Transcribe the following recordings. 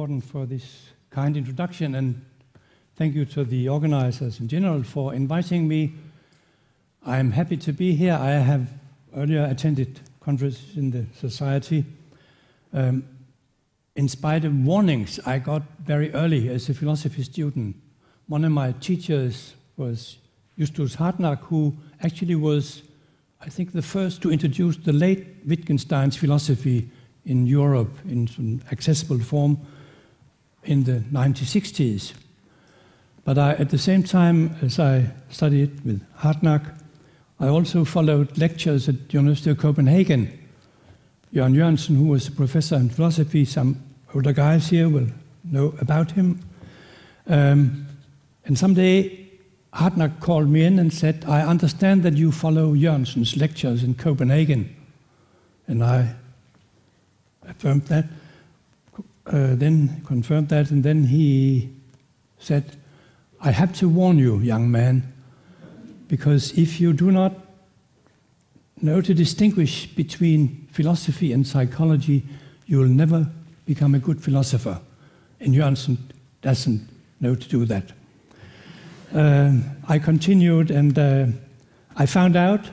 Morten, for this kind introduction, and thank you to the organizers in general for inviting me. I'm happy to be here. I have earlier attended conferences in the society. In spite of warnings I got very early as a philosophy student. One of my teachers was Justus Hartnack, who actually was, I think, the first to introduce the late Wittgenstein's philosophy in Europe in some accessible form in the 1960s. But at the same time as I studied with Hartnack, I also followed lectures at the University of Copenhagen. Jørgen Jensen, who was a professor in philosophy, some older guys here will know about him. And someday Hartnack called me in and said, "I understand that you follow Jørgensen's lectures in Copenhagen." And I affirmed that, then confirmed that, and then he said, "I have to warn you, young man, because if you do not know to distinguish between philosophy and psychology, you will never become a good philosopher." And Jørgensen doesn't know to do that. I continued, and I found out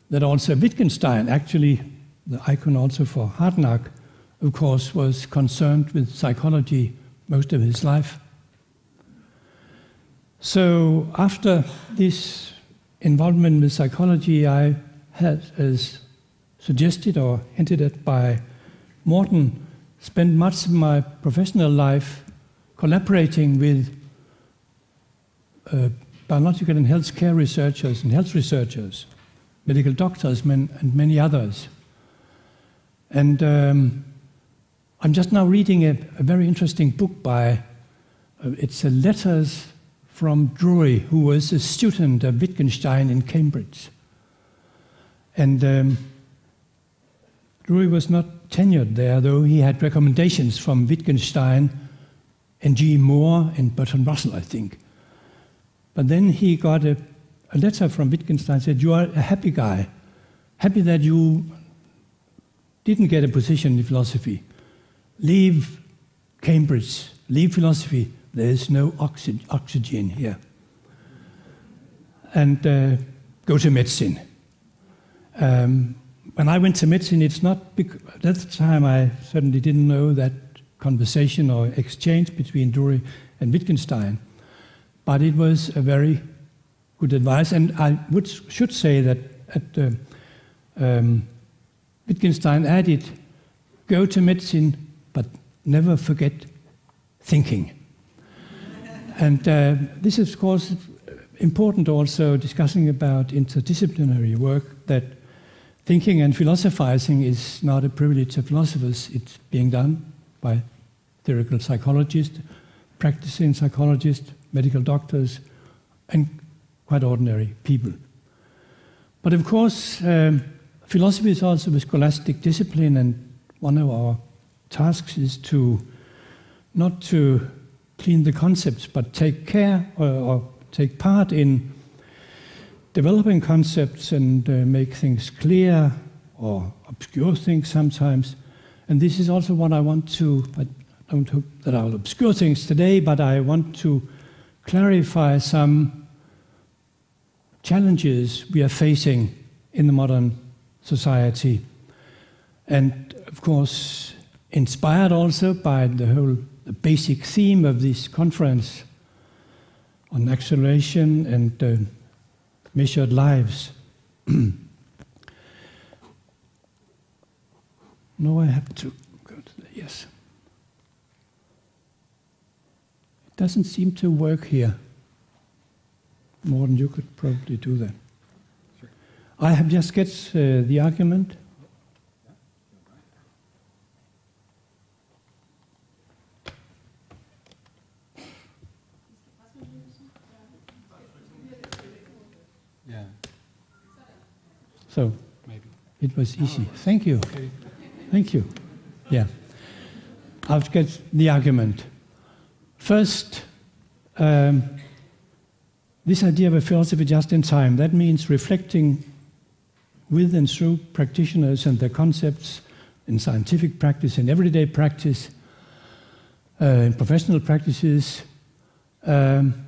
that also Wittgenstein, actually the icon also for Hartnack, of course, was concerned with psychology most of his life. So after this involvement with psychology, I had, as suggested or hinted at by Morten, spent much of my professional life collaborating with biological and healthcare researchers and health researchers, medical doctors and many others. And I'm just now reading a very interesting book by, it's letters from Drury, who was a student of Wittgenstein in Cambridge. And Drury was not tenured there, though he had recommendations from Wittgenstein and G. Moore and Bertrand Russell, I think. But then he got a letter from Wittgenstein, said, "You are a happy guy, happy that you didn't get a position in philosophy. Leave Cambridge, leave philosophy. There is no oxygen here. And go to medicine." When I went to medicine, it's not at that time I certainly didn't know that conversation or exchange between Drury and Wittgenstein. But it was a very good advice, and I should say that Wittgenstein added, "Go to medicine, but never forget thinking." And this is, of course, important also discussing about interdisciplinary work, that thinking and philosophizing is not a privilege of philosophers. It's being done by theoretical psychologists, practicing psychologists, medical doctors, and quite ordinary people. But of course, philosophy is also a scholastic discipline, and one of our tasks is not to clean the concepts, but take care or take part in developing concepts and make things clear or obscure things sometimes. And this is also what I want to, I don't hope that I'll obscure things today, but I want to clarify some challenges we are facing in the modern society. And of course, inspired also by the basic theme of this conference on acceleration and measured lives. No, I have to go to the, yes. It doesn't seem to work here. More than you could probably do that. Sure. I have just sketched the argument. Yeah. So maybe it was easy. Thank you. Okay. Thank you. Yeah. I'll get the argument. First, this idea of a philosophy just in time, that means reflecting with and through practitioners and their concepts in scientific practice and everyday practice in professional practices. And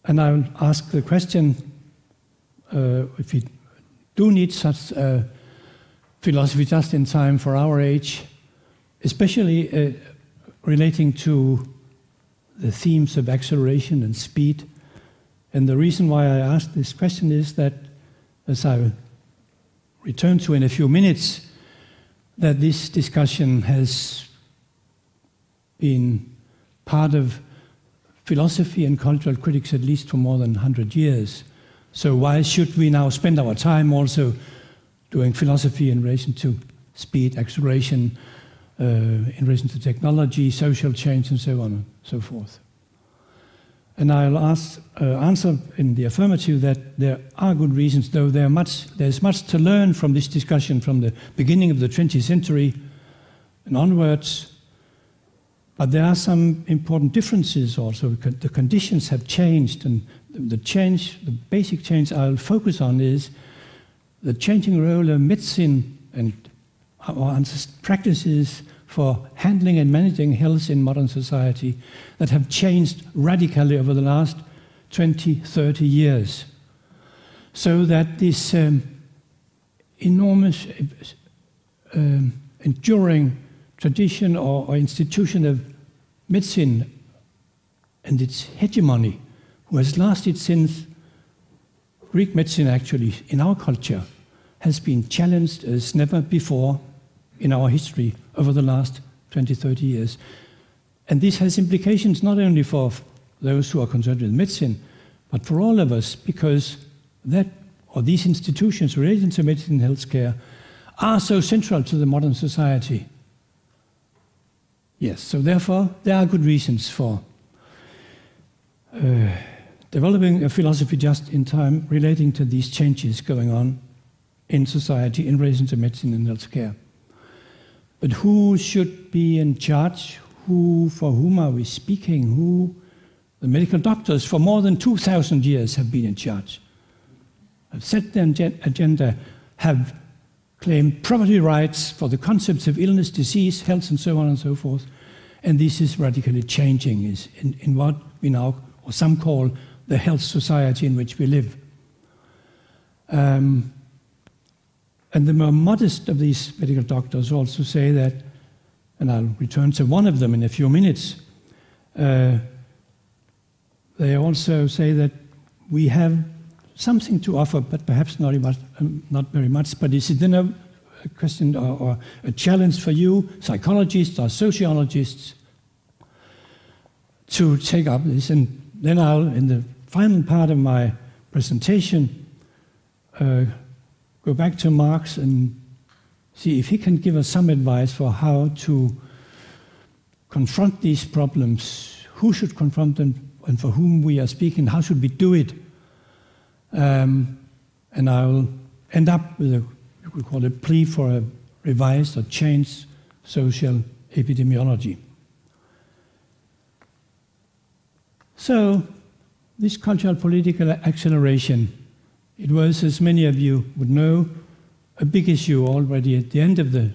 I'll ask the question, if we do need such philosophy just in time for our age, especially relating to the themes of acceleration and speed. And the reason why I asked this question is that, as I will return to in a few minutes, that this discussion has been part of philosophy and cultural critics at least for more than 100 years. So why should we now spend our time also doing philosophy in relation to speed, acceleration, in relation to technology, social change, and so on and so forth? And I'll answer in the affirmative that there are good reasons, though there's much to learn from this discussion from the beginning of the 20th century and onwards. But there are some important differences also. The conditions have changed, and the basic change I'll focus on is the changing role of medicine and our practices for handling and managing health in modern society that have changed radically over the last 20, 30 years. So that this enormous enduring tradition or institution of medicine and its hegemony, who has lasted since Greek medicine actually in our culture, has been challenged as never before in our history over the last 20, 30 years. And this has implications not only for those who are concerned with medicine, but for all of us, because these institutions related to medicine and healthcare are so central to the modern society. Yes, so therefore, there are good reasons for developing a philosophy just in time relating to these changes going on in society in relation to medicine and healthcare. But who should be in charge? For whom are we speaking? The medical doctors for more than 2,000 years have been in charge, have set their agenda, have claimed property rights for the concepts of illness, disease, health, and so on and so forth. And this is radically changing in what we now, or some call, the health society in which we live. And the more modest of these medical doctors also say that, and I'll return to one of them in a few minutes, they also say that we have something to offer, but perhaps not very much. But is it then a question or a challenge for you, psychologists or sociologists, to take up this? And then I'll, in the final part of my presentation, go back to Marx and see if he can give us some advice for how to confront these problems, who should confront them, and for whom we are speaking, how should we do it. And I'll end up with we call it plea for a revised or changed social epidemiology. So, this cultural political acceleration, it was, as many of you would know, a big issue already at the end of the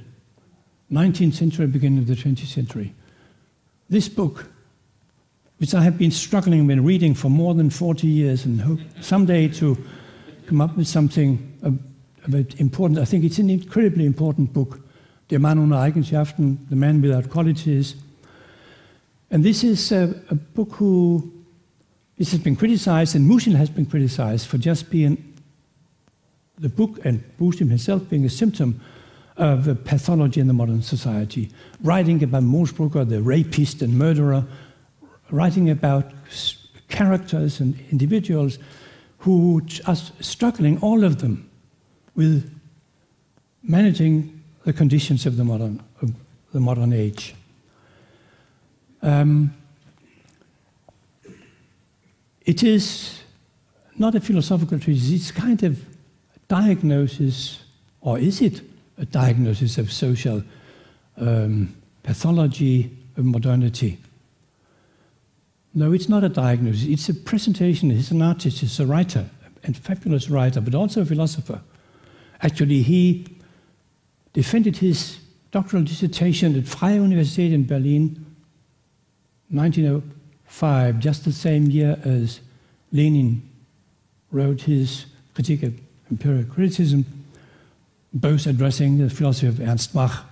19th century, beginning of the 20th century. This book, which I have been struggling with reading for more than 40 years and hope someday to come up with something important. I think it's an incredibly important book, Der Mann ohne Eigenschaften, The Man Without Qualities. And this is a book this has been criticized, and Musil has been criticized for just being the book, and Musil himself being a symptom of a pathology in the modern society. Writing about Moosbrugger, the rapist and murderer, writing about characters and individuals who are struggling, all of them, with managing the conditions of the modern age. It is not a philosophical treatise, it's kind of a diagnosis, or is it a diagnosis of social pathology of modernity? No, it's not a diagnosis, it's a presentation. He's an artist, he's a writer, a fabulous writer, but also a philosopher. Actually, he defended his doctoral dissertation at Freie Universität in Berlin 1905, just the same year as Lenin wrote his Critique of Empirical Criticism, both addressing the philosophy of Ernst Mach.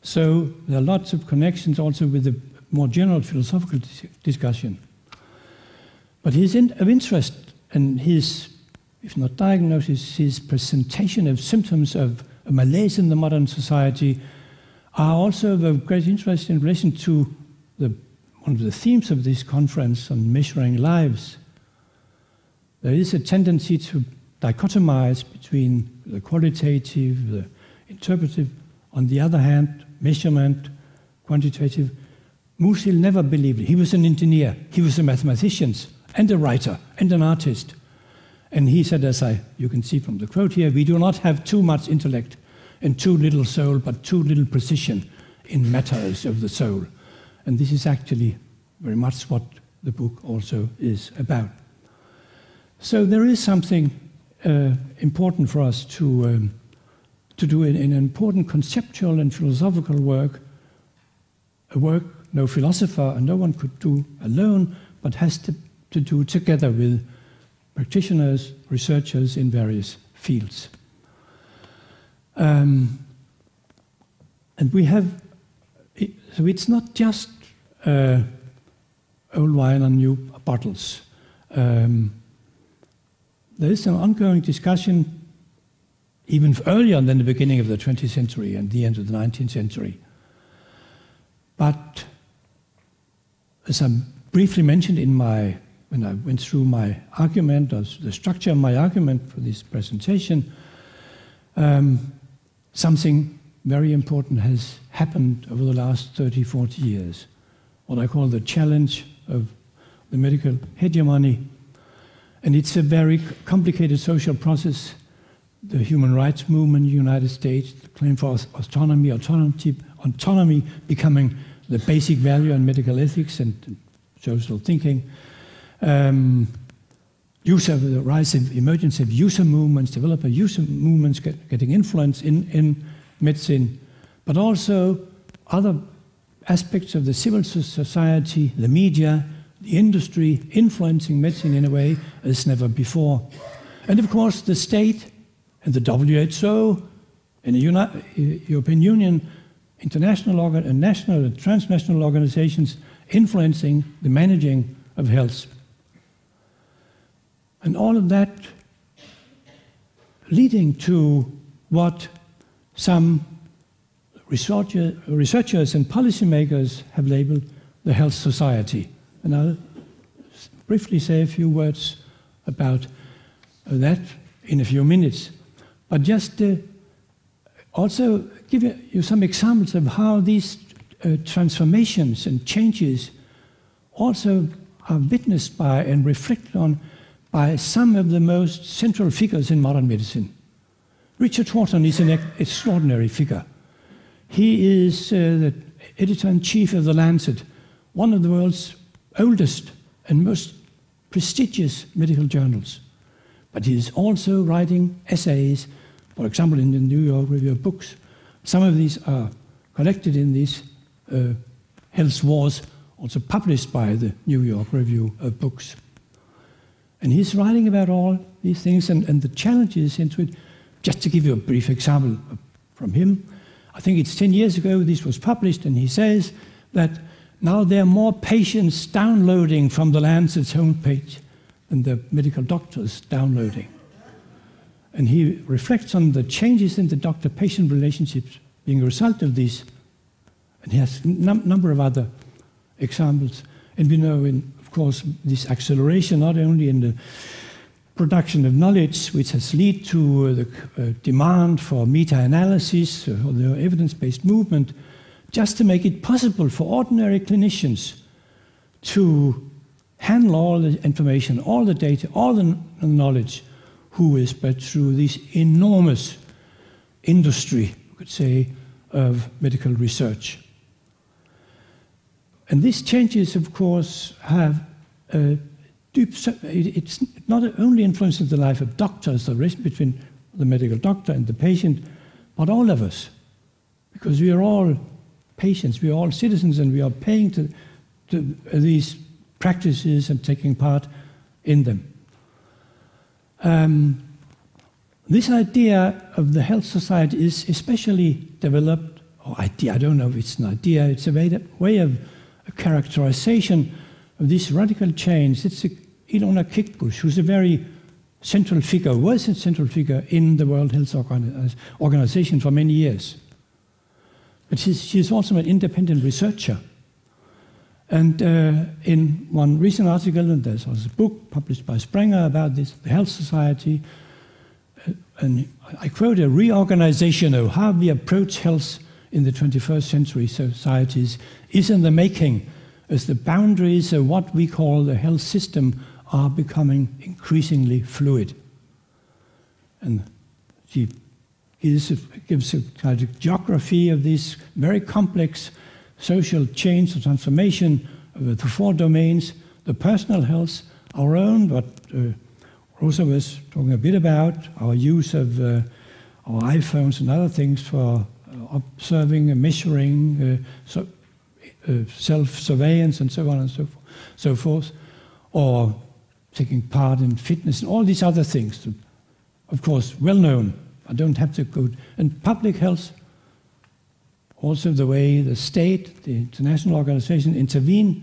So there are lots of connections also with the more general philosophical discussion. But his of interest and his, if not diagnosis, his presentation of symptoms of a malaise in the modern society are also of great interest in relation to one of the themes of this conference on measuring lives. There is a tendency to dichotomize between the qualitative, the interpretive, on the other hand, measurement, quantitative. Musil never believed it. He was an engineer, he was a mathematician, and a writer, and an artist. And he said, as you can see from the quote here, we do not have too much intellect and too little soul, but too little precision in matters of the soul. And this is actually very much what the book also is about. So there is something important for us to do in an important conceptual and philosophical work, a work no philosopher and no one could do alone, but has to do together with practitioners, researchers in various fields. And we have, so it's not just old wine on new bottles. There is an ongoing discussion even earlier than the beginning of the 20th century and the end of the 19th century. But as I briefly mentioned when I went through my argument, or the structure of my argument for this presentation, something very important has happened over the last 30, 40 years. What I call the challenge of the medical hegemony. And it's a very complicated social process. The human rights movement in the United States, the claim for autonomy becoming the basic value in medical ethics and social thinking. The rise of emergence of user movements, developer user movements getting influence in medicine, but also other aspects of the civil society, the media, the industry influencing medicine in a way as never before. And of course the state and the WHO and the European Union, international and national and transnational organizations influencing the managing of health. And all of that leading to what some researchers and policymakers have labeled the health society. And I'll briefly say a few words about that in a few minutes. But just also give you some examples of how these transformations and changes also are witnessed by and reflected on by some of the most central figures in modern medicine. Richard Wharton is an extraordinary figure. He is the editor-in-chief of The Lancet, one of the world's oldest and most prestigious medical journals. But he is also writing essays, for example, in the New York Review of Books. Some of these are collected in these Health Wars, also published by the New York Review of Books. And he's writing about all these things and the challenges into it. Just to give you a brief example from him, I think it's 10 years ago this was published, and he says that now there are more patients downloading from the Lancet's homepage than the medical doctors downloading. And he reflects on the changes in the doctor-patient relationships being a result of this. And he has a number of other examples. And we know, of course, this acceleration not only in the production of knowledge, which has led to the demand for meta-analysis or the evidence-based movement, just to make it possible for ordinary clinicians to handle all the information, all the data, all the knowledge, who is but through this enormous industry, you could say, of medical research. And these changes, of course, have it's not only influencing the life of doctors, the relation between the medical doctor and the patient, but all of us. Because we are all patients, we are all citizens, and we are paying to these practices and taking part in them. This idea of the health society is especially developed, or idea, I don't know if it's an idea, it's a way of a characterization of this radical change. It's Ilona Kickbusch, who's a very central figure, was a central figure in the World Health Organization for many years. But she's also an independent researcher. And in one recent article, and there's also a book published by Springer about this, the health society, and I quote, a reorganization of how we approach health in the 21st century societies is in the making, as the boundaries of what we call the health system are becoming increasingly fluid. And she gives a kind of geography of this very complex social change or transformation of the four domains: the personal health, our own, what Rosa was talking a bit about, our use of our iPhones and other things for observing and measuring, self-surveillance and so on and so forth, or taking part in fitness and all these other things, of course, well known. I don't have to go. And public health, also the way the state, the international organization intervene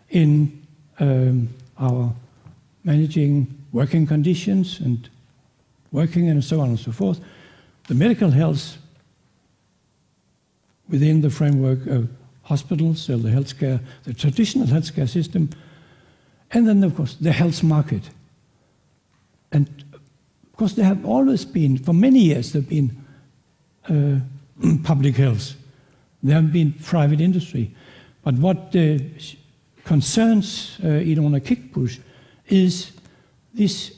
in our managing working conditions and working and so on and so forth. The medical health within the framework of hospitals, so the healthcare, the traditional healthcare system, and then, of course, the health market. And, of course, there have always been, for many years, there have been public health. There have been private industry. But what concerns Ilona Kickbusch is this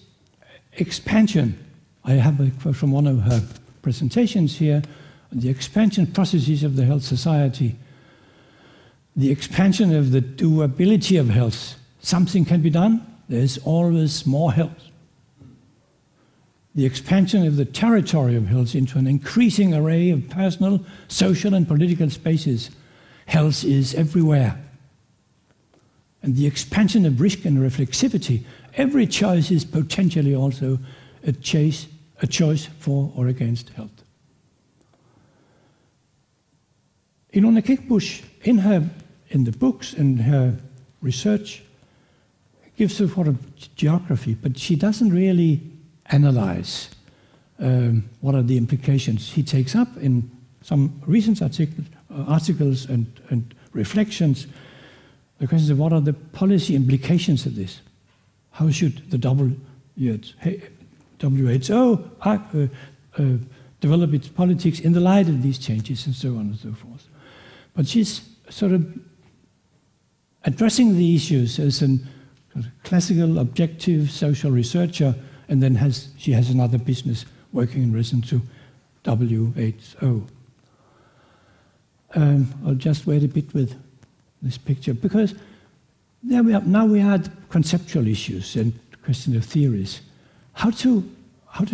expansion. I have a quote from one of her presentations here, the expansion processes of the health society, the expansion of the doability of health. Something can be done, there's always more health. The expansion of the territory of health into an increasing array of personal, social, and political spaces. Health is everywhere. And the expansion of risk and reflexivity. Every choice is potentially also a choice for or against health. Ilona Kickbusch, in the books and her research, gives a sort of geography, but she doesn't really analyze what are the implications. She takes up in some recent articles and reflections the questions of what are the policy implications of this. How should the WHO develop its politics in the light of these changes and so on and so forth. But she's sort of addressing the issues as a classical, objective social researcher, and then she has another business working in relation to WHO. I'll just wait a bit with this picture, because now we had conceptual issues and question of theories. How to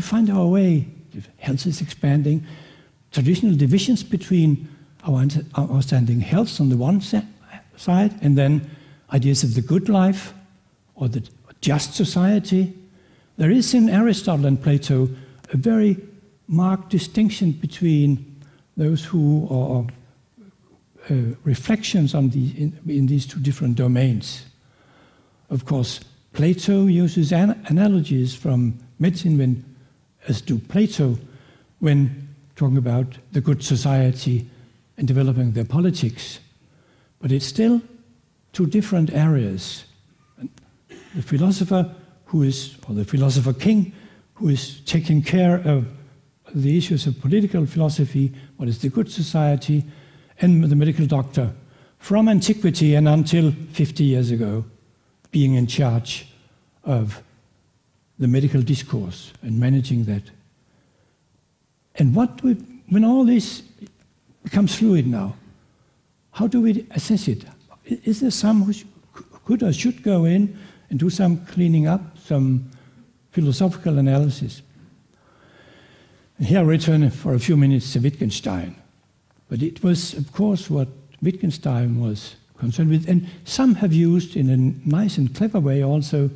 find our way. If health is expanding, traditional divisions between our understanding health on the one side, and then ideas of the good life or the just society. There is in Aristotle and Plato a very marked distinction between those who are reflections on in these two different domains. Of course, Plato uses analogies from medicine, as do Plato, when talking about the good society and developing their politics. But it's still two different areas. The philosopher or the philosopher king, who is taking care of the issues of political philosophy, what is the good society, and the medical doctor, from antiquity and until 50 years ago, being in charge of the medical discourse and managing that. And when all this becomes fluid now, how do we assess it? Is there some who could or should go in and do some cleaning up, some philosophical analysis? And here I return for a few minutes to Wittgenstein. But it was, of course, what Wittgenstein was concerned with. And some have used, in a nice and clever way also,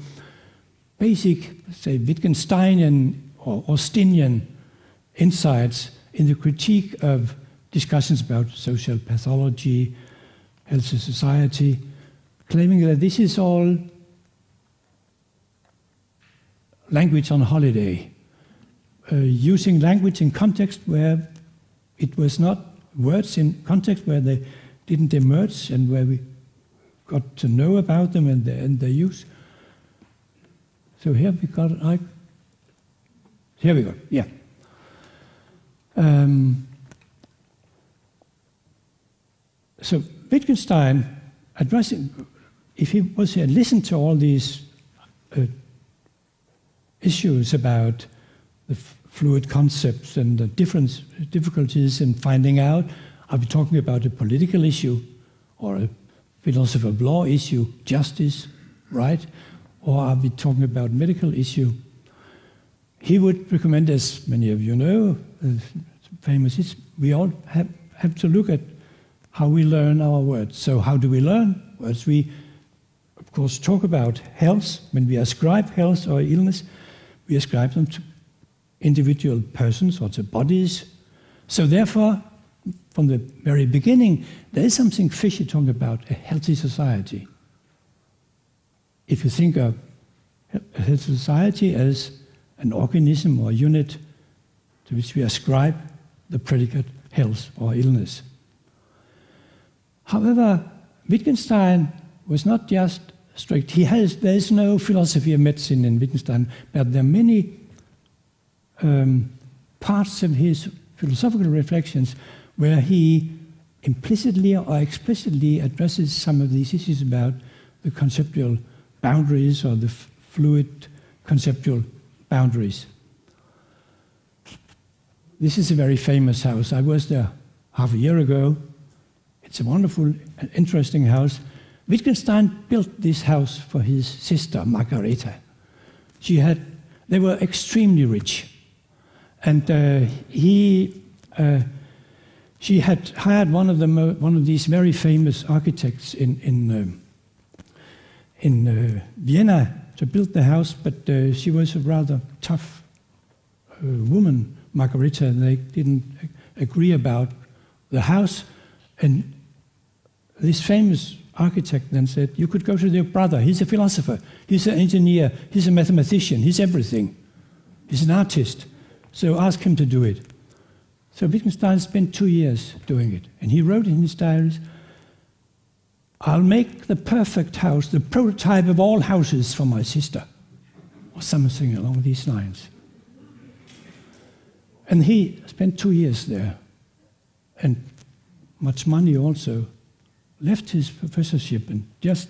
basic, say, Wittgensteinian or Austinian insights in the critique of discussions about social pathology, health and society, claiming that this is all language on holiday, using language in context where it was not, words in context where they didn't emerge and where we got to know about them and their use. So here we got, here we go, yeah. So Wittgenstein, addressing, if he was here, listened to all these issues about the fluid concepts and the difficulties in finding out, are we talking about a political issue or a philosophy of law issue, justice, right? Or are we talking about medical issue? He would recommend, as many of you know, famous is, we all have to look at how we learn our words. So how do we learn words? We, of course, talk about health. When we ascribe health or illness, we ascribe them to individual persons or to bodies. So therefore, from the very beginning, there is something fishy talking about a healthy society. If you think of a healthy society as an organism or unit to which we ascribe the predicate health or illness. However, Wittgenstein was not just strict. There is no philosophy of medicine in Wittgenstein, but there are many parts of his philosophical reflections where he implicitly or explicitly addresses some of these issues about the conceptual boundaries or the fluid conceptual boundaries. This is a very famous house. I was there half a year ago. It's a wonderful and interesting house. Wittgenstein built this house for his sister, Margareta. They were extremely rich. And she had hired one of these very famous architects in Vienna to build the house, but she was a rather tough woman, Margareta, and they didn't agree about the house. And this famous architect then said, you could go to your brother, he's a philosopher, he's an engineer, he's a mathematician, he's everything. He's an artist, so ask him to do it. So Wittgenstein spent 2 years doing it, and he wrote in his diaries, I'll make the perfect house, the prototype of all houses for my sister, or something along these lines. And he spent 2 years there, and much money also, left his professorship and just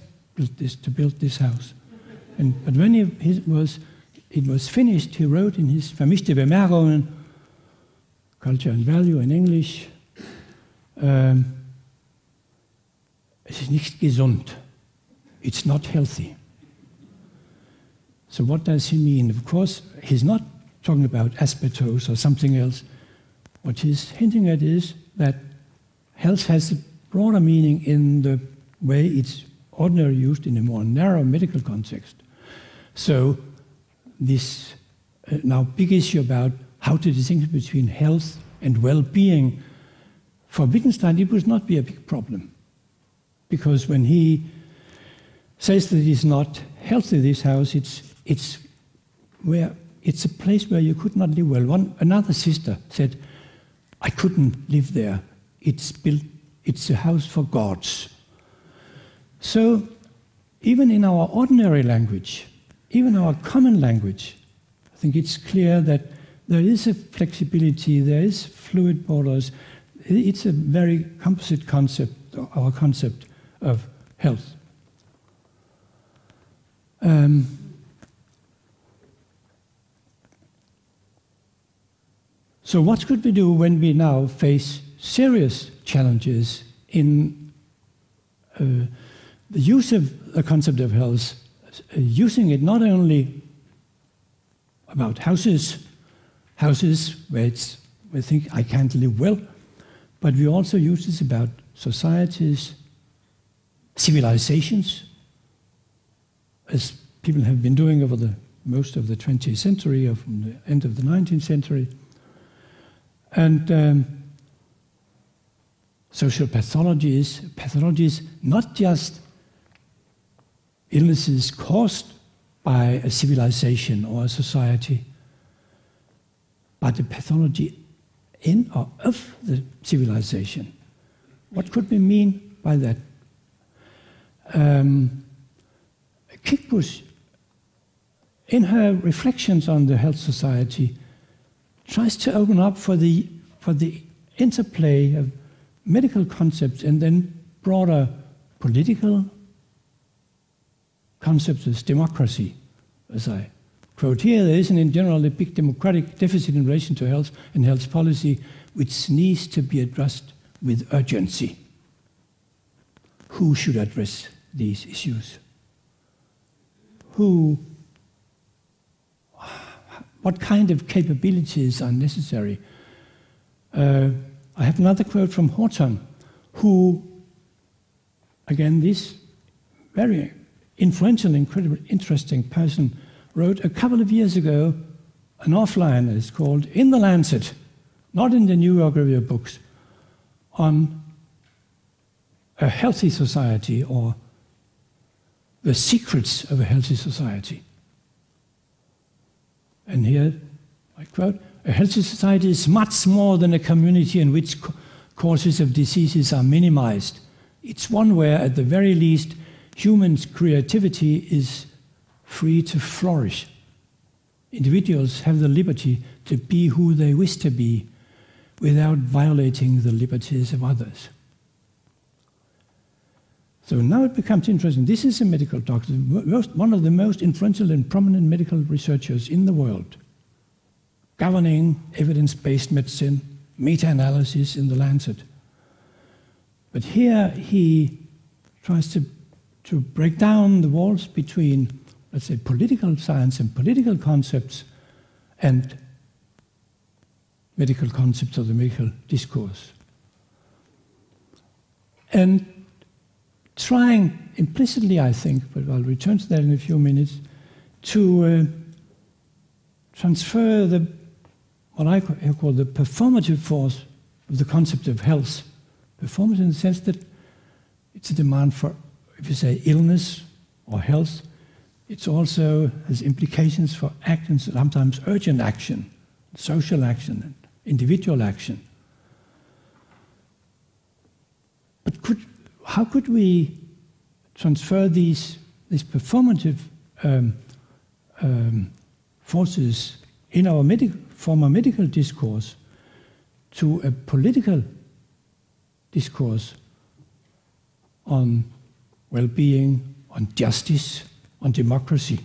built this house. But when it was finished, he wrote in his Vermischte Bemerkungen, Culture and Value in English, es ist nicht gesund. It's not healthy. So what does he mean? Of course, he's not talking about asbestos or something else. What he's hinting at is that health has a broader meaning in the way it's ordinarily used in a more narrow medical context. So this now big issue about how to distinguish between health and well-being, for Wittgenstein it would not be a big problem. Because when he says that it's not healthy, this house, it's a place where you could not live well. Another sister said, I couldn't live there. It's a house for gods. So even in our ordinary language, even our common language, I think it's clear that there is a flexibility, there is fluid borders. It's a very composite concept, our concept of health. So what could we do when we now face serious challenges in the use of the concept of health, using it not only about houses where we think I can't live well, but we also use this about societies, civilizations, as people have been doing over the most of the 20th century or from the end of the 19th century. And social pathologies, not just illnesses caused by a civilization or a society, but the pathology in or of the civilization. What could we mean by that? Kickbush, in her reflections on the health society, tries to open up for the interplay of medical concepts and then broader political concepts as democracy. As I quote here, there isn't in general a big democratic deficit in relation to health and health policy, which needs to be addressed with urgency. Who should address these issues? What kind of capabilities are necessary? I have another quote from Horton, who, again, this very influential, incredibly interesting person, wrote a couple of years ago an offline, it's called In the Lancet, not in the New York Review of Books, on a healthy society or the secrets of a healthy society. And here, I quote, "A healthy society is much more than a community in which causes of diseases are minimized. It's one where, at the very least, humans' creativity is free to flourish. Individuals have the liberty to be who they wish to be without violating the liberties of others." So now it becomes interesting. This is a medical doctor, one of the most influential and prominent medical researchers in the world, governing evidence-based medicine, meta-analysis in the Lancet. But here he tries to break down the walls between, let's say, political science and political concepts and medical concepts of the medical discourse. And trying implicitly, I think, but I'll return to that in a few minutes, to transfer what I call the performative force of the concept of health. Performance in the sense that it's a demand for, if you say illness or health, it also has implications for actions, sometimes urgent action, social action, and individual action. But how could we transfer these performative forces in our former medical discourse to a political discourse on well-being, on justice, on democracy?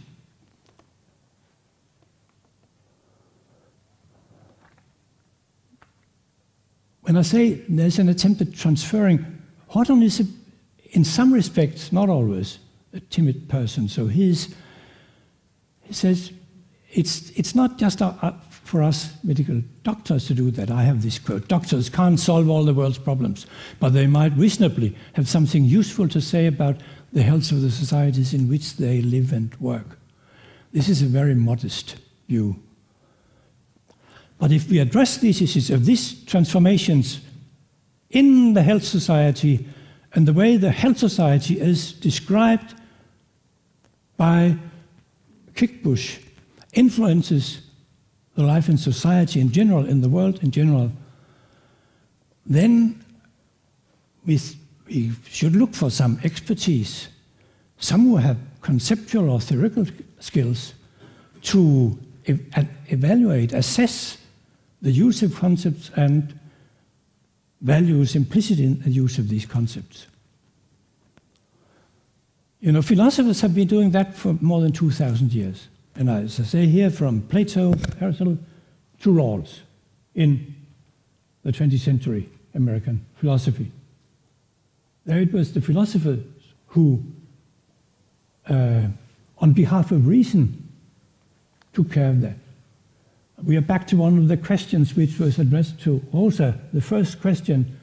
When I say there's an attempt at transferring, Horton is, in some respects, not always, a timid person. So he says it's not just for us medical doctors to do that. I have this quote: "Doctors can't solve all the world's problems, but they might reasonably have something useful to say about the health of the societies in which they live and work." This is a very modest view. But if we address these issues of these transformations in the health society and the way the health society is described by Kickbush influences the life in society in general, in the world in general, then we should look for some expertise, some who have conceptual or theoretical skills to evaluate, assess the use of concepts and values implicit in the use of these concepts. You know, philosophers have been doing that for more than 2,000 years. And as I say here, from Plato, Aristotle, to Rawls in the 20th century American philosophy. There it was the philosophers who, on behalf of reason, took care of that. We are back to one of the questions which was addressed to Rosa. The first question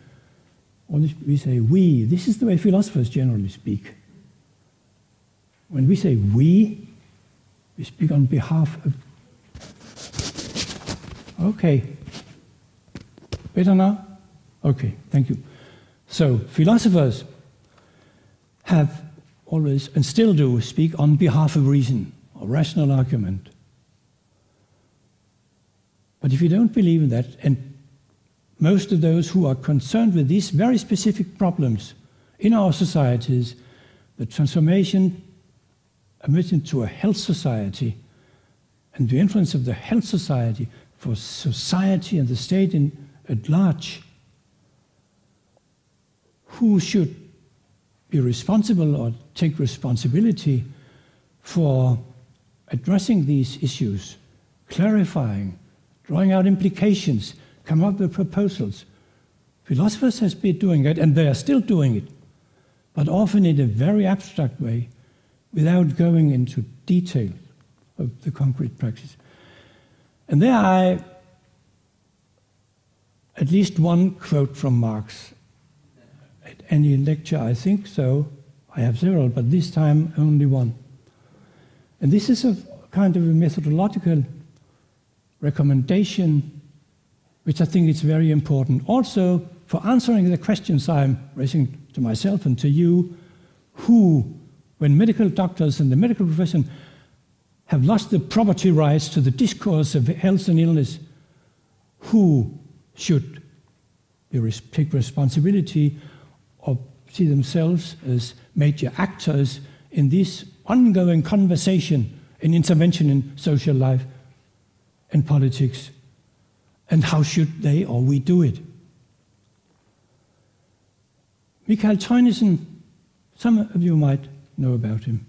or we say we. This is the way philosophers generally speak. When we say we speak on behalf of... Okay. Better now? Okay, thank you. So, philosophers have always, and still do, speak on behalf of reason, or rational argument. But if you don't believe in that, and most of those who are concerned with these very specific problems in our societies, the transformation into a health society, and the influence of the health society for society and the state at large, who should be responsible or take responsibility for addressing these issues, clarifying, drawing out implications, come up with proposals. Philosophers have been doing it, and they are still doing it, but often in a very abstract way, without going into detail of the concrete practice. And there I, at least one quote from Marx. At any lecture, I think so. I have several, but this time only one. And this is a kind of a methodological recommendation, which I think is very important. Also, for answering the questions I'm raising to myself and to you, who, when medical doctors and the medical profession have lost the property rights to the discourse of health and illness, who should take responsibility or see themselves as major actors in this ongoing conversation and intervention in social life and politics, and how should they or we do it? Michael Teunissen, some of you might know about him,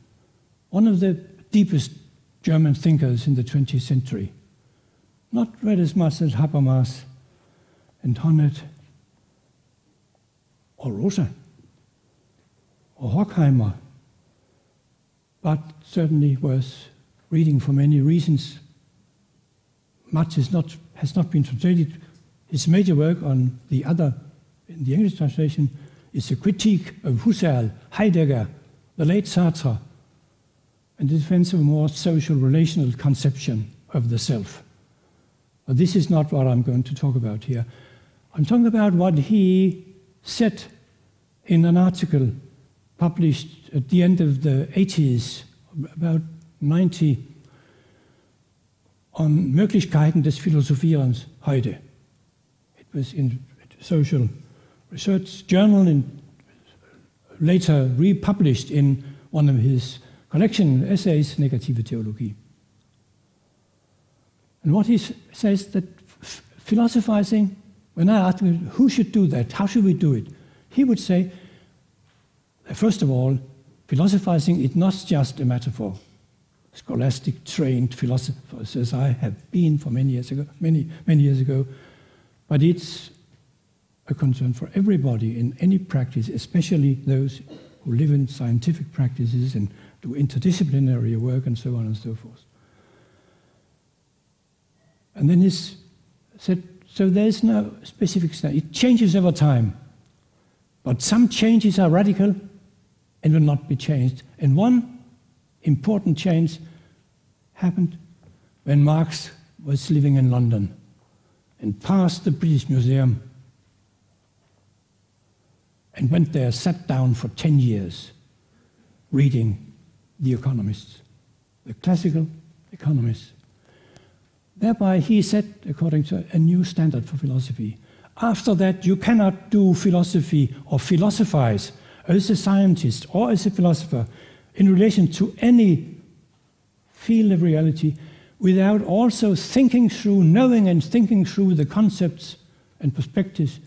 one of the deepest German thinkers in the 20th century, not read as much as Habermas and Honneth or Rosa or Horkheimer, but certainly worth reading for many reasons. Much has not been translated. His major work on the other, in the English translation, is a critique of Husserl, Heidegger, the late Sartre, and the defense of a more social relational conception of the self. But this is not what I'm going to talk about here. I'm talking about what he said in an article published at the end of the 80s, about 90, on Möglichkeiten des Philosophierens heute. It was in a social research journal and later republished in one of his collection essays, Negative Theologie. And what he says that philosophizing, when I ask him who should do that, how should we do it, he would say, first of all, philosophizing is not just a matter for scholastic trained philosophers, as I have been for many years ago, but it's a concern for everybody in any practice, especially those who live in scientific practices and do interdisciplinary work and so on and so forth. And then he said, so there's no specific standard. It changes over time, but some changes are radical and will not be changed. And one important change happened when Marx was living in London and passed the British Museum and went there, sat down for 10 years reading the economists, the classical economists. Thereby he set, according to a new standard for philosophy. After that, you cannot do philosophy or philosophize as a scientist or as a philosopher in relation to any field of reality without also thinking through, knowing and thinking through the concepts and perspectives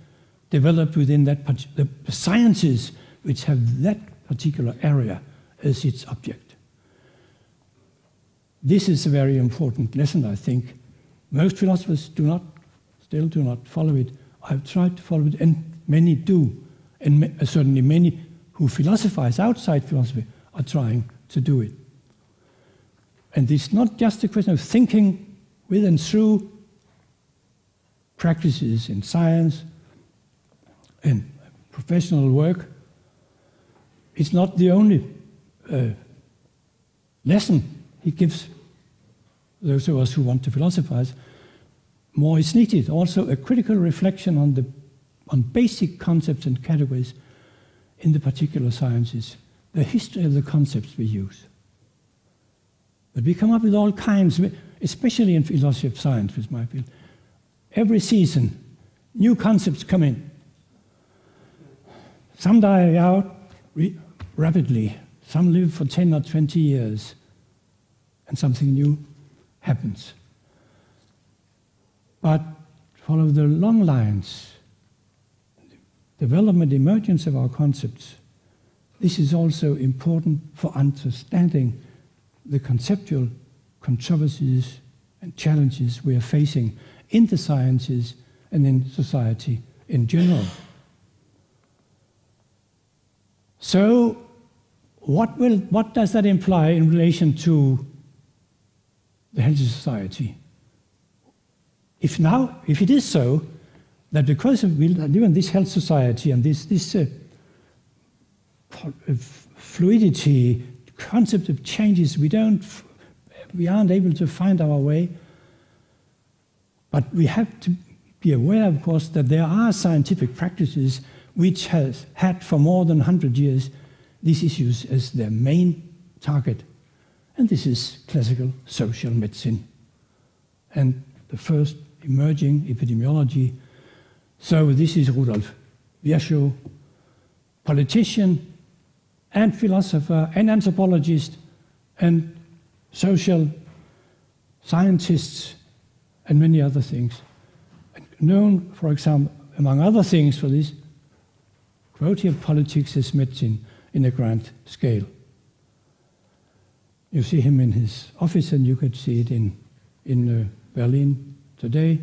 developed within that the sciences which have that particular area as its object. This is a very important lesson, I think. Most philosophers still do not follow it. I've tried to follow it, and many do. And certainly many who philosophize outside philosophy are trying to do it. And it's not just a question of thinking with and through practices in science and professional work, it's not the only lesson he gives those of us who want to philosophize. More is needed. Also a critical reflection on basic concepts and categories in the particular sciences, the history of the concepts we use. But we come up with all kinds, especially in philosophy of science, which might be every season, new concepts come in. Some die out rapidly, some live for 10 or 20 years, and something new happens. But follow the long lines, development, emergence of our concepts. This is also important for understanding the conceptual controversies and challenges we are facing in the sciences and in society in general. So, what does that imply in relation to the healthy society? If it is so, that because we live in this health society and this fluidity, concept of changes, we aren't able to find our way. But we have to be aware, of course, that there are scientific practices which has had for more than 100 years these issues as their main target. And this is classical social medicine and the first emerging epidemiology. So this is Rudolf Virchow, politician and philosopher and anthropologist and social scientists and many other things. Known, for example, among other things, for this quality of politics as medicine in a grand scale. You see him in his office, and you could see it in Berlin today.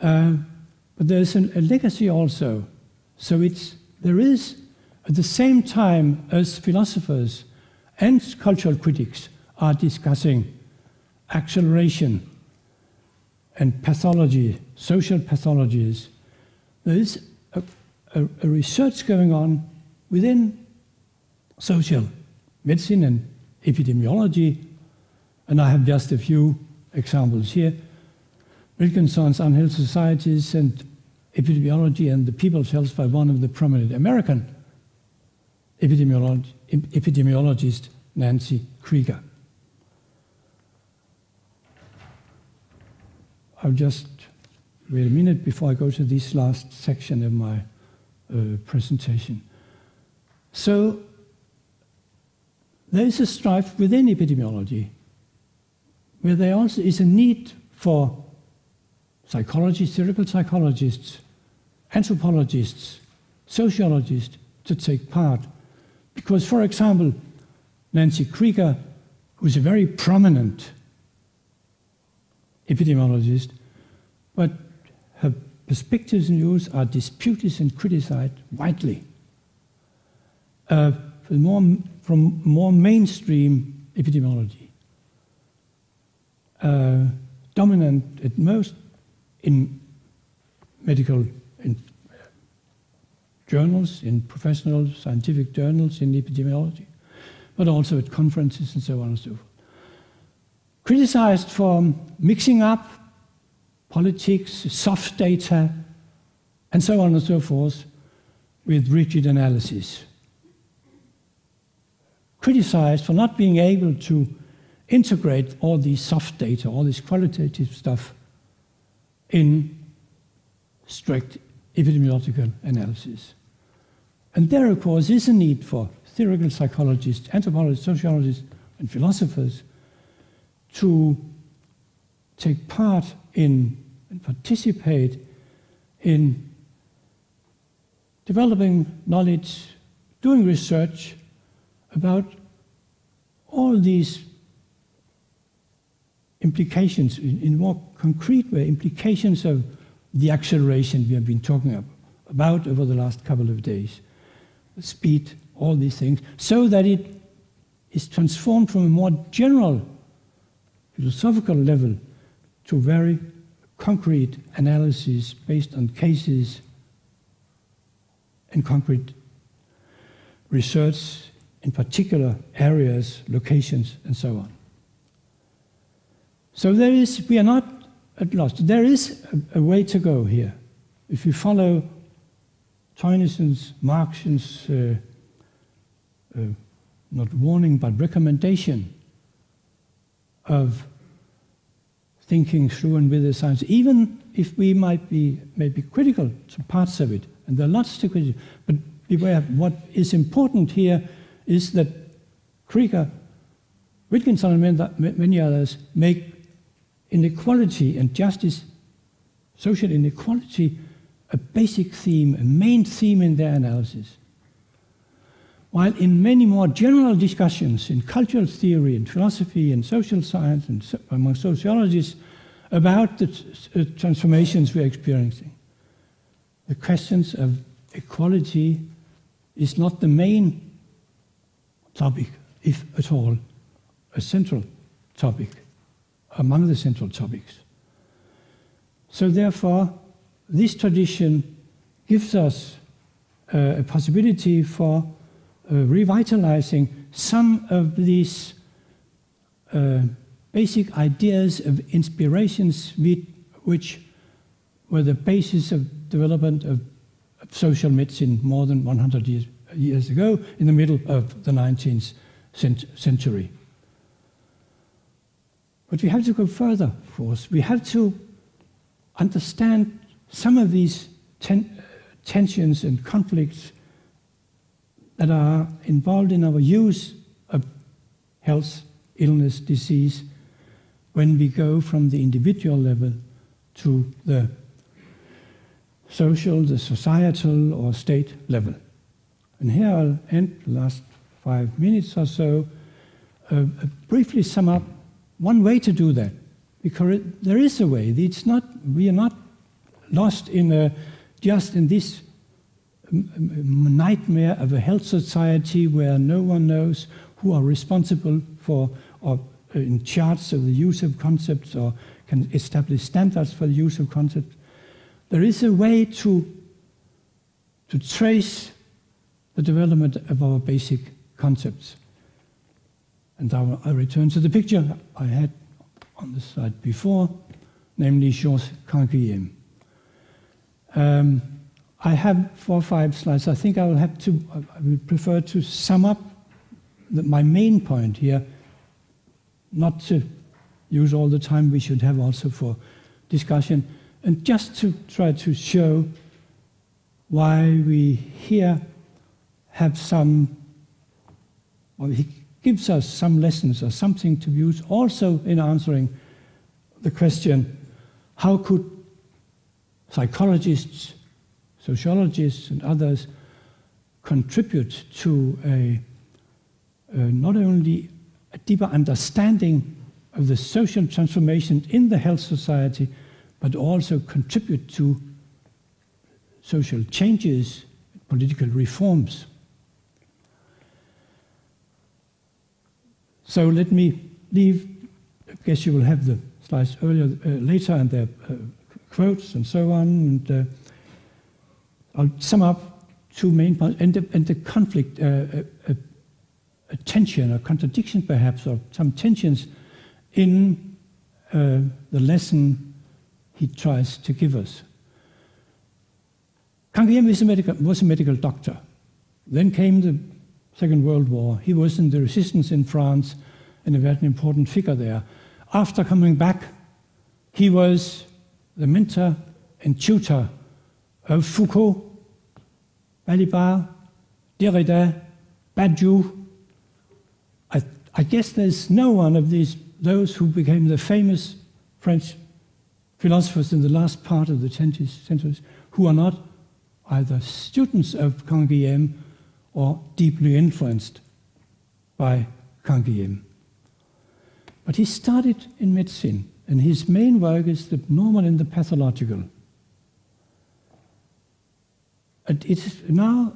But there's a legacy also. So there is, at the same time as philosophers and cultural critics are discussing acceleration and pathology, social pathologies, there is a research going on within social medicine and epidemiology, and I have just a few examples here. Wittgenstein's Unhealthy Societies and Epidemiology and the People's Health by one of the prominent American epidemiologist, Nancy Krieger. I'll just wait a minute before I go to this last section of my presentation. So there is a strife within epidemiology where there also is a need for psychologists, theoretical psychologists, anthropologists, sociologists to take part. Because, for example, Nancy Krieger, who's a very prominent epidemiologist, but her perspectives and views are disputed and criticized widely. From more mainstream epidemiology, dominant at most in medical journals, in professional scientific journals in epidemiology, but also at conferences and so on and so forth. Criticized for mixing up politics, soft data, and so on and so forth with rigid analysis. Criticized for not being able to integrate all these soft data, all this qualitative stuff in strict epidemiological analysis. And there, of course, is a need for theoretical psychologists, anthropologists, sociologists, and philosophers to take part in and participate in developing knowledge, doing research about all these implications, in more concrete way, implications of the acceleration we have been talking about over the last couple of days. The speed, all these things, so that it is transformed from a more general philosophical level to very concrete analysis based on cases and concrete research in particular areas, locations, and so on. So we are not at loss. There is a way to go here. If we follow Teunissen's, Marxian's, not warning, but recommendation of thinking through and with the science, even if we might be maybe critical to parts of it, and there are lots to critique, but beware, what is important here is that Krieger, Wittgenstein and many others make inequality and justice, social inequality, a basic theme, a main theme in their analysis. While in many more general discussions in cultural theory and philosophy and social science and among sociologists about the transformations we're experiencing, the questions of equality is not the main topic, if at all, a central topic, among the central topics. So therefore, this tradition gives us a possibility for revitalizing some of these basic ideas of inspirations which were the basis of development of social medicine more than 100 years ago, in the middle of the 19th century. But we have to go further, of course. We have to understand some of these tensions and conflicts that are involved in our use of health, illness, disease, when we go from the individual level to the social, the societal, or state level. And here I'll end the last 5 minutes or so, briefly sum up one way to do that, because there is a way. We are not lost in just in this nightmare of a health society where no one knows who are responsible for or in charge of the use of concepts or can establish standards for the use of concepts. There is a way to trace the development of our basic concepts. And I return to the picture I had on the slide before, namely Georges Canguilhem. I have 4 or 5 slides. I think I would prefer to sum up my main point here, not to use all the time we should have also for discussion, and just to try to show why we here have he gives us some lessons or something to use also in answering the question, how could psychologists, sociologists, and others contribute to not only a deeper understanding of the social transformation in the health society, but also contribute to social changes, political reforms. So let me leave, I guess you will have the slides later, and their quotes and so on, and I'll sum up 2 main points, and the conflict, a tension, a contradiction perhaps, or some tensions in the lesson he tries to give us. Canguilhem was a medical doctor. Then came the Second World War. He was in the resistance in France and a very important figure there. After coming back, he was the mentor and tutor of Foucault, Balibar, Derrida, Badiou. I guess there's no one of those who became the famous French philosophers in the last part of the 20th century who are not either students of Canguilhem or deeply influenced by Canguilhem. But he started in medicine, and his main work is the normal and the pathological. It is now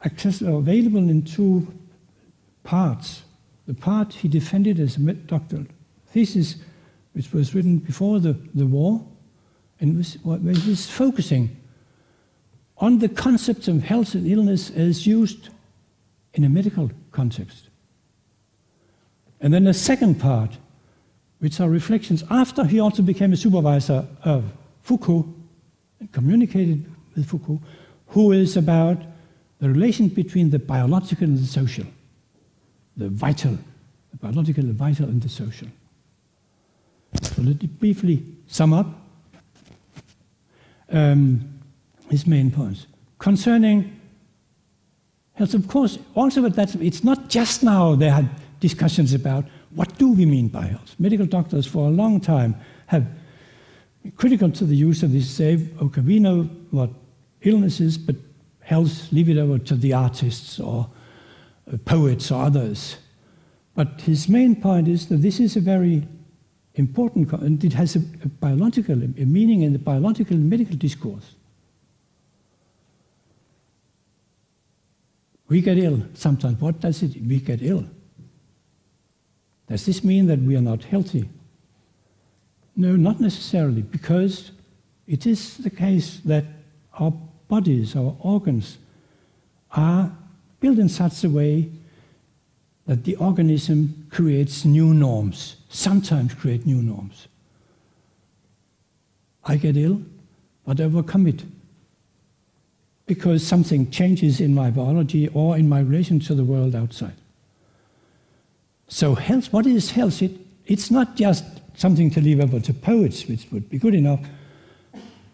available in 2 parts. The part he defended as a doctoral thesis, which was written before the war, and where he was focusing on the concepts of health and illness as used in a medical context. And then a second part, which are reflections after he also became a supervisor of Foucault and communicated with Foucault, who is about the relation between the biological and the social, the vital, the biological, the vital, and the social. So let me briefly sum up his main points. Concerning health, of course, also that it's not just now there had discussions about what do we mean by health. Medical doctors for a long time have been critical to the use of this, say, okay, we know what illness is, but health, leave it over to the artists or poets or others. But his main point is that this is a very important, and it has a biological a meaning in the biological and medical discourse. We get ill sometimes. What does it? We get ill. Does this mean that we are not healthy? No, not necessarily, because it is the case that our bodies, our organs, are built in such a way that the organism creates new norms, sometimes create new norms. I get ill, but I overcome it because something changes in my biology or in my relation to the world outside. So health, what is health? It's not just something to leave over to poets, which would be good enough,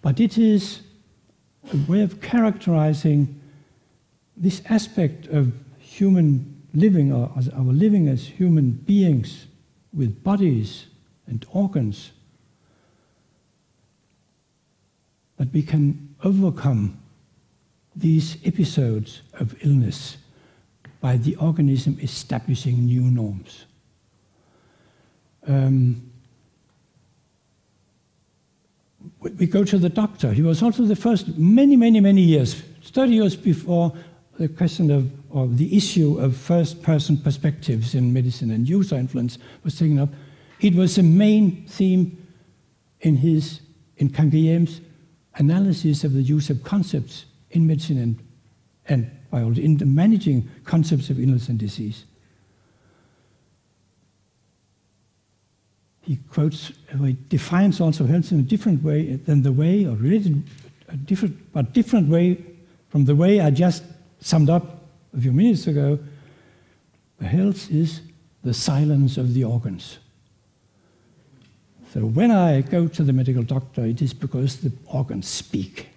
but it is a way of characterizing this aspect of human living, or our living as human beings with bodies and organs, that we can overcome these episodes of illness by the organism establishing new norms. We go to the doctor. He was also the first, many years, 30 years before the question of, or the issue of first-person perspectives in medicine and user influence was taken up. It was a main theme in Canguilhem's analysis of the use of concepts in medicine and biology, in the managing concepts of illness and disease. He quotes, he defines also health in a different way than the way, or related, different way from the way I just summed up a few minutes ago. Health is the silence of the organs. So when I go to the medical doctor, it is because the organs speak.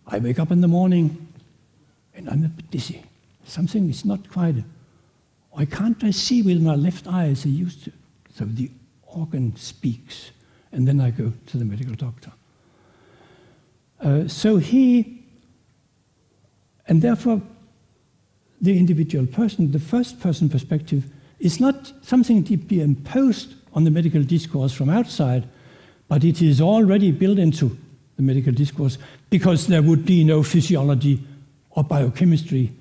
I wake up in the morning and I'm a bit dizzy. Something is not quite, why can't I see with my left eye as I used to? So the organ speaks, and then I go to the medical doctor. And therefore, the individual person, the first person perspective, is not something to be imposed on the medical discourse from outside, but it is already built into the medical discourse, because there would be no physiology or biochemistry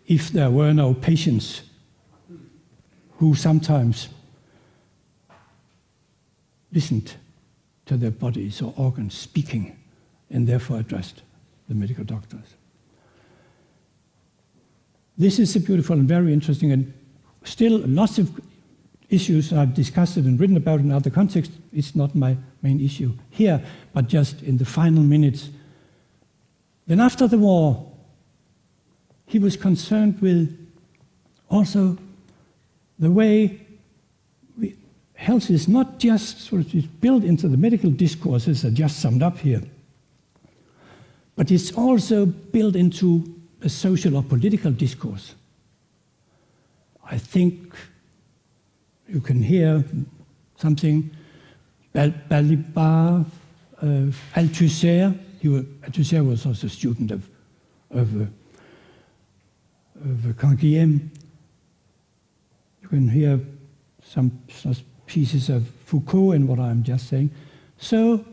if there were no patients who sometimes listened to their bodies or organs speaking and therefore addressed the medical doctors. This is a beautiful and very interesting, and still lots of issues I've discussed it and written about in other contexts. It's not my main issue here, but just in the final minutes. Then after the war, he was concerned with also the way health is not just sort of built into the medical discourses I just summed up here, but it's also built into a social or political discourse. I think you can hear something, Balibar, Althusser. Althusser was also a student of Canguilhem. You can hear some pieces of Foucault in what I'm just saying. So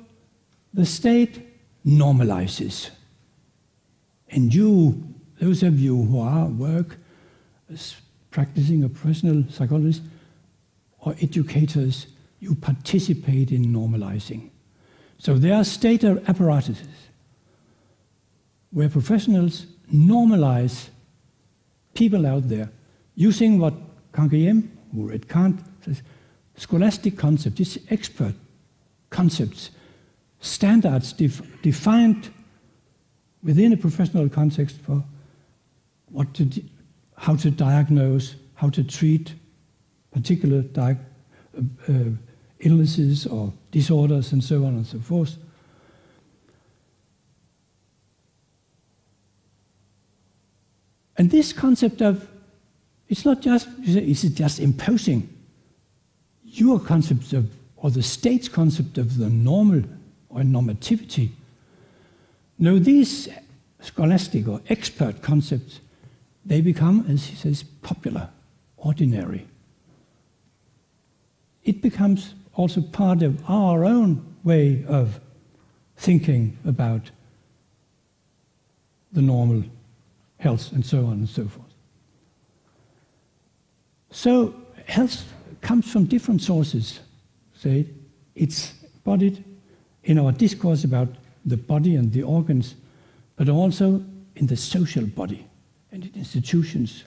the state normalizes. And you, those of you who work as practicing or professional psychologists or educators, you participate in normalizing. So there are state apparatuses where professionals normalize people out there using what Canguilhem, who read Kant, says, scholastic concepts, these expert concepts, standards defined within a professional context for how to diagnose, how to treat particular illnesses or disorders and so on and so forth. And this concept of, it's not just, is it just imposing your concept of, or the state's concept of the normal or normativity. No, these scholastic or expert concepts, they become, as he says, popular, ordinary. It becomes also part of our own way of thinking about the normal health and so on and so forth. So health comes from different sources. Say it's embodied in our discourse about the body and the organs, but also in the social body and in institutions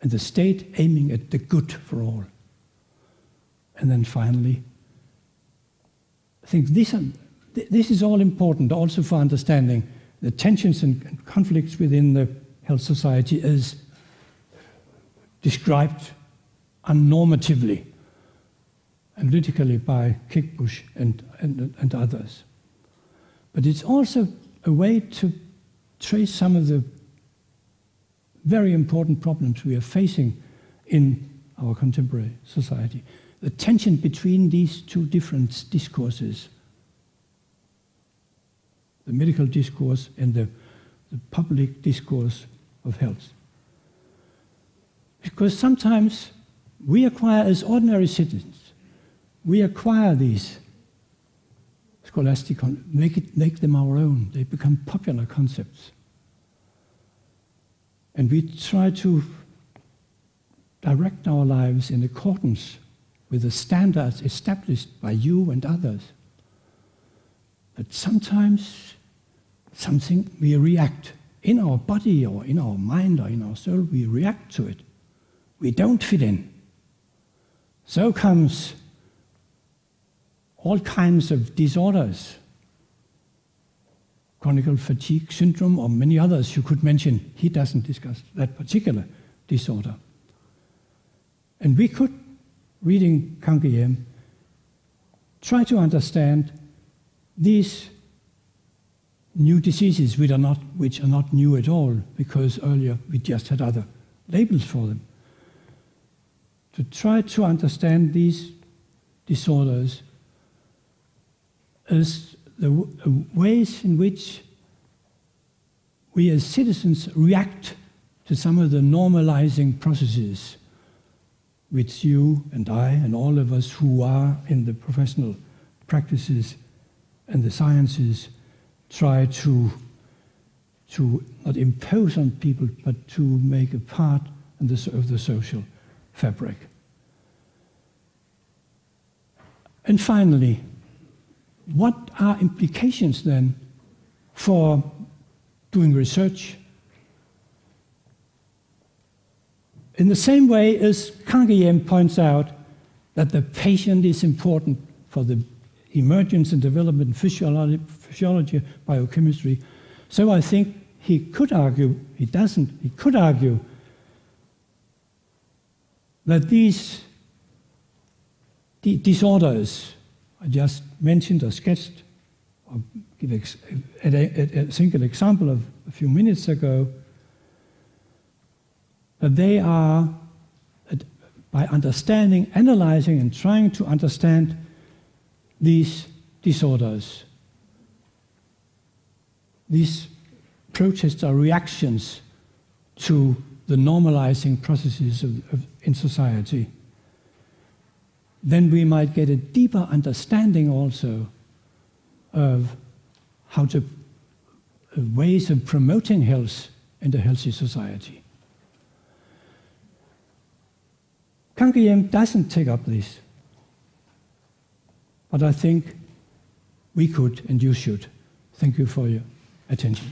and the state aiming at the good for all. And then finally, I think this is all important also for understanding the tensions and conflicts within the health society as described unnormatively, analytically by Kickbush and others. But it's also a way to trace some of the very important problems we are facing in our contemporary society. The tension between these two different discourses, the medical discourse and the public discourse of health. Because sometimes we acquire, as ordinary citizens, we acquire these scholastic, make them our own. They become popular concepts. And we try to direct our lives in accordance with the standards established by you and others. But sometimes we react in our body or in our mind or in our soul, we react to it. We don't fit in. So comes all kinds of disorders, chronic fatigue syndrome or many others you could mention. He doesn't discuss that particular disorder. And we could, reading Canguilhem, try to understand these new diseases which are not new at all, because earlier we just had other labels for them. To try to understand these disorders as the ways in which we as citizens react to some of the normalizing processes which you and I and all of us who are in the professional practices and the sciences try to not impose on people, but to make a part of the social fabric. And finally, what are implications then for doing research? In the same way as Canguilhem points out that the patient is important for the emergence and development of physiology, biochemistry, so I think he could argue, he could argue that these disorders I just mentioned or sketched, or give a single example of a few minutes ago, that they are, by understanding, analyzing, and trying to understand these disorders, these protests are reactions to the normalizing processes in society, then we might get a deeper understanding also of how to ways of promoting health in a healthy society. Canguilhem doesn't take up this, but I think we could and you should. Thank you for your attention.